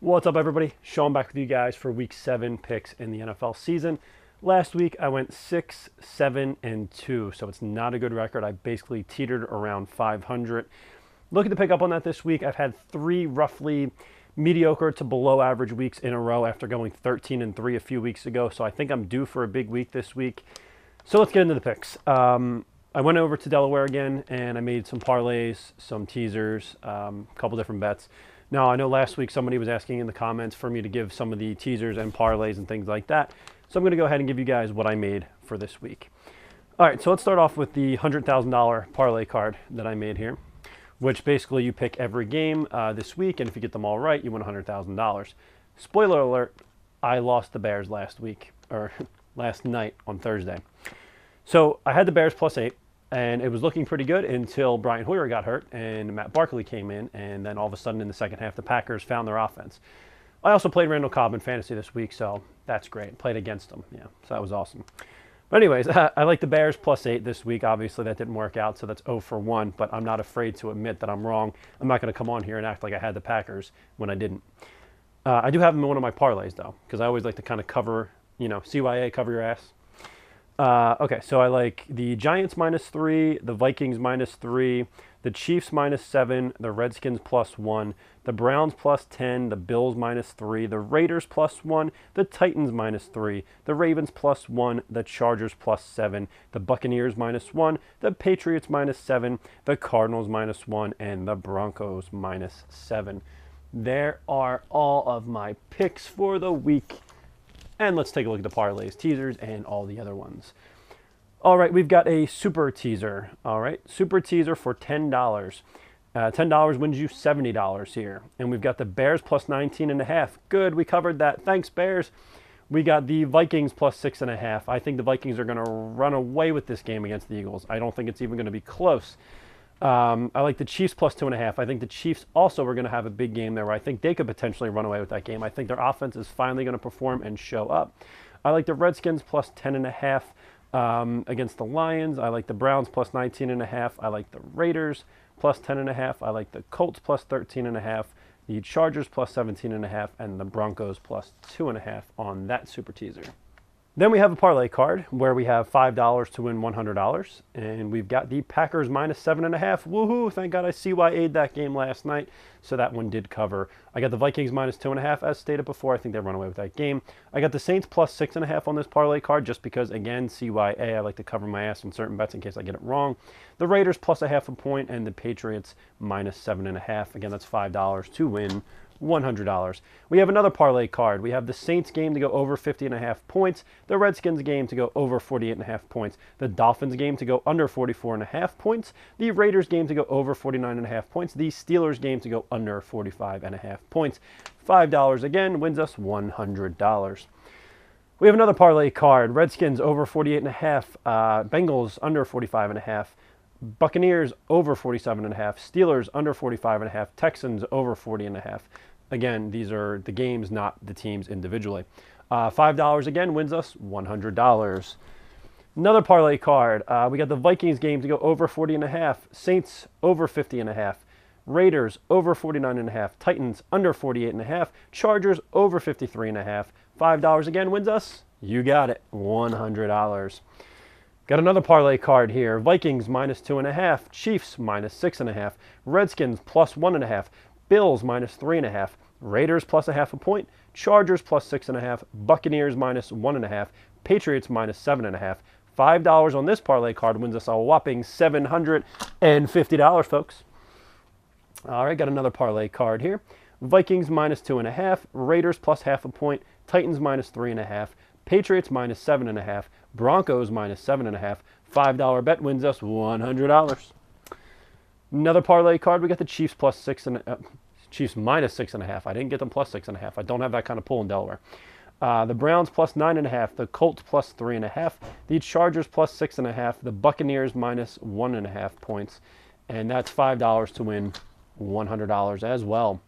What's up, everybody? Sean back with you guys for Week 7 picks in the NFL season. Last week I went 6, 7, and 2, so it's not a good record. I basically teetered around 500. Looking to pick up on that this week. I've had 3 roughly mediocre to below average weeks in a row after going 13 and 3 a few weeks ago, so I think I'm due for a big week this week. So let's get into the picks. I went over to Delaware again, and I made some parlays, some teasers, a couple different bets. Now, I know last week somebody was asking in the comments for me to give some of the teasers and parlays and things like that. So I'm going to go ahead and give you guys what I made for this week. All right, so let's start off with the $100,000 parlay card that I made here, which basically you pick every game this week, and if you get them all right, you win $100,000. Spoiler alert, I lost the Bears last week, or last night on Thursday. So I had the Bears +8. And it was looking pretty good until Brian Hoyer got hurt and Matt Barkley came in. And then all of a sudden in the second half, the Packers found their offense. I also played Randall Cobb in fantasy this week, so that's great. Played against him, yeah, so that was awesome. But anyways, I like the Bears +8 this week. Obviously, that didn't work out, so that's 0 for 1. But I'm not afraid to admit that I'm wrong. I'm not going to come on here and act like I had the Packers when I didn't. I do have them in one of my parlays, though, because I always like to kind of cover, CYA, cover your ass. Okay, so I like the Giants -3, the Vikings -3, the Chiefs -7, the Redskins +1, the Browns +10, the Bills -3, the Raiders +1, the Titans -3, the Ravens +1, the Chargers +7, the Buccaneers -1, the Patriots -7, the Cardinals -1, and the Broncos -7. There are all of my picks for the week. And let's take a look at the parlays, teasers, and all the other ones. All right, we've got a super teaser. All right, super teaser for $10. $10 wins you $70 here. And we've got the Bears +19.5. Good, we covered that. Thanks, Bears. We got the Vikings +6.5. I think the Vikings are going to run away with this game against the Eagles. I don't think it's even going to be close. I like the Chiefs +2.5. I think the Chiefs also are going to have a big game there where I think they could potentially run away with that game. I think their offense is finally going to perform and show up. I like the Redskins +10.5 against the Lions. I like the Browns +19.5. I like the Raiders +10.5. I like the Colts +13.5. The Chargers +17.5. And the Broncos +2.5 on that super teaser. Then we have a parlay card where we have $5 to win $100, and we've got the Packers -7.5. Woohoo! Thank God I CYA'd that game last night, so that one did cover. I got the Vikings -2.5, as stated before. I think they run away with that game. I got the Saints +6.5 on this parlay card, just because, again, CYA, I like to cover my ass in certain bets in case I get it wrong. The Raiders +0.5 point, and the Patriots -7.5. Again, that's $5 to win $100. We have another parlay card. We have the Saints game to go over 50.5 points, the Redskins game to go over 48.5 points, the Dolphins game to go under 44.5 points, the Raiders game to go over 49.5 points, the Steelers game to go under 45.5 points. $5 again wins us $100. We have another parlay card. Redskins over 48.5, Bengals under 45.5, Buccaneers over 47.5, Steelers under 45.5, Texans over 40.5. Again, these are the games, not the teams individually. $5 again wins us $100. Another parlay card. We got the Vikings game to go over 40.5, Saints over 50.5, Raiders over 49.5, Titans under 48.5, Chargers over 53.5. $5 again wins us, you got it, $100. Got another parlay card here. Vikings -2.5, Chiefs -6.5, Redskins +1.5, Bills -3.5, Raiders +0.5 point, Chargers +6.5, Buccaneers -1.5, Patriots -7.5. $5 on this parlay card wins us a whopping $750, folks. All right, got another parlay card here. Vikings -2.5, Raiders +0.5 point, Titans -3.5, Patriots -7.5, Broncos -7.5. $5 bet wins us $100. Another parlay card. We got the Chiefs Chiefs -6.5. I didn't get them +6.5. I don't have that kind of pull in Delaware. The Browns +9.5. The Colts +3.5. The Chargers +6.5. The Buccaneers -1.5 points, and that's $5 to win $100 as well.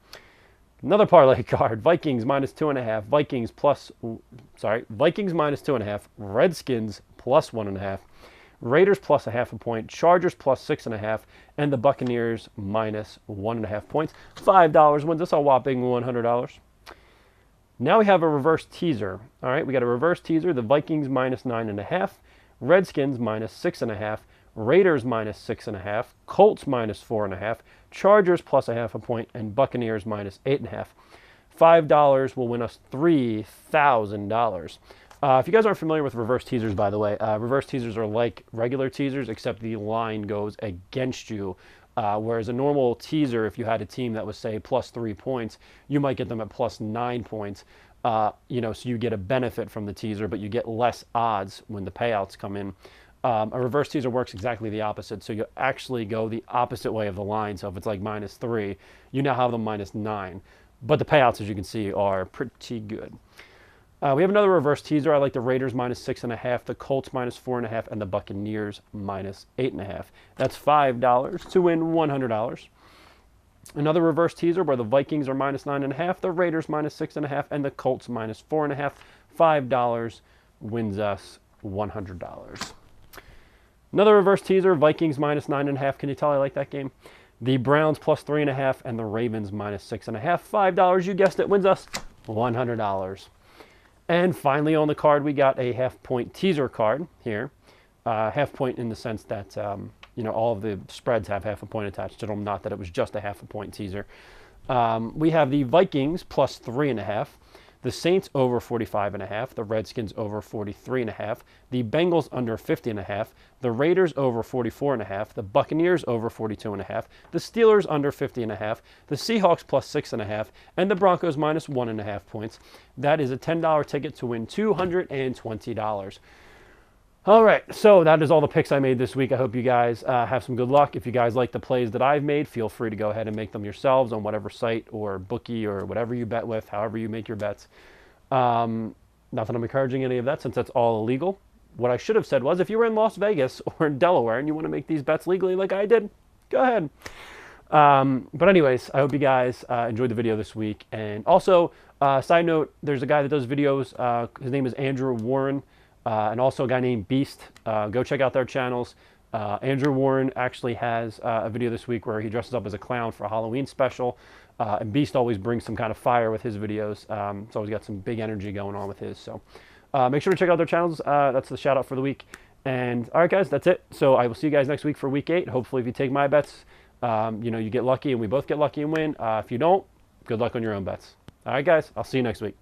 Another parlay card, Vikings -2.5, Vikings -2.5, Redskins +1.5, Raiders +0.5 point, Chargers +6.5, and the Buccaneers -1.5 points. $5 wins us a whopping $100. Now we have a reverse teaser. All right, we got a reverse teaser. The Vikings minus 9.5, Redskins minus 6.5, Raiders minus 6.5, Colts minus 4.5, Chargers plus 0.5 point, and Buccaneers minus 8.5. $5 will win us $3,000. If you guys aren't familiar with reverse teasers, by the way, reverse teasers are like regular teasers, except the line goes against you. Whereas a normal teaser, if you had a team that was, say, plus 3 points, you might get them at plus 9 points. So you get a benefit from the teaser, but you get less odds when the payouts come in. A reverse teaser works exactly the opposite. So you actually go the opposite way of the line. So if it's like -3, you now have them -9. But the payouts, as you can see, are pretty good. We have another reverse teaser. I like the Raiders minus 6.5, the Colts minus 4.5, and the Buccaneers minus 8.5. That's $5 to win $100. Another reverse teaser where the Vikings are minus 9.5, the Raiders minus 6.5, and the Colts minus 4.5. $5 wins us $100. Another reverse teaser, Vikings minus 9.5. Can you tell I like that game? The Browns plus 3.5 and the Ravens minus 6.5. $5, you guessed it, wins us $100. And finally on the card, we got a half-point teaser card here. Half-point in the sense that, all of the spreads have half a point attached to them, not that it was just a half-a-point teaser. We have the Vikings plus 3.5, the Saints over 45.5, the Redskins over 43.5, the Bengals under 50.5, the Raiders over 44.5, the Buccaneers over 42.5, the Steelers under 50.5, the Seahawks plus 6.5, and the Broncos minus 1.5 points. That is a $10 ticket to win $220. All right, so that is all the picks I made this week. I hope you guys have some good luck. If you guys like the plays that I've made, feel free to go ahead and make them yourselves on whatever site or bookie or whatever you bet with, however you make your bets. Not that I'm encouraging any of that since that's all illegal. What I should have said was if you were in Las Vegas or in Delaware and you want to make these bets legally like I did, go ahead. But anyways, I hope you guys enjoyed the video this week. And also, side note, there's a guy that does videos. His name is Andrew Warren. And also a guy named Beast. Go check out their channels. Andrew Warren actually has a video this week where he dresses up as a clown for a Halloween special. And Beast always brings some kind of fire with his videos. So he's got some big energy going on with his. So make sure to check out their channels. That's the shout out for the week. And all right, guys, that's it. So I will see you guys next week for week 8. Hopefully, if you take my bets, you get lucky and we both get lucky and win. If you don't, good luck on your own bets. All right, guys, I'll see you next week.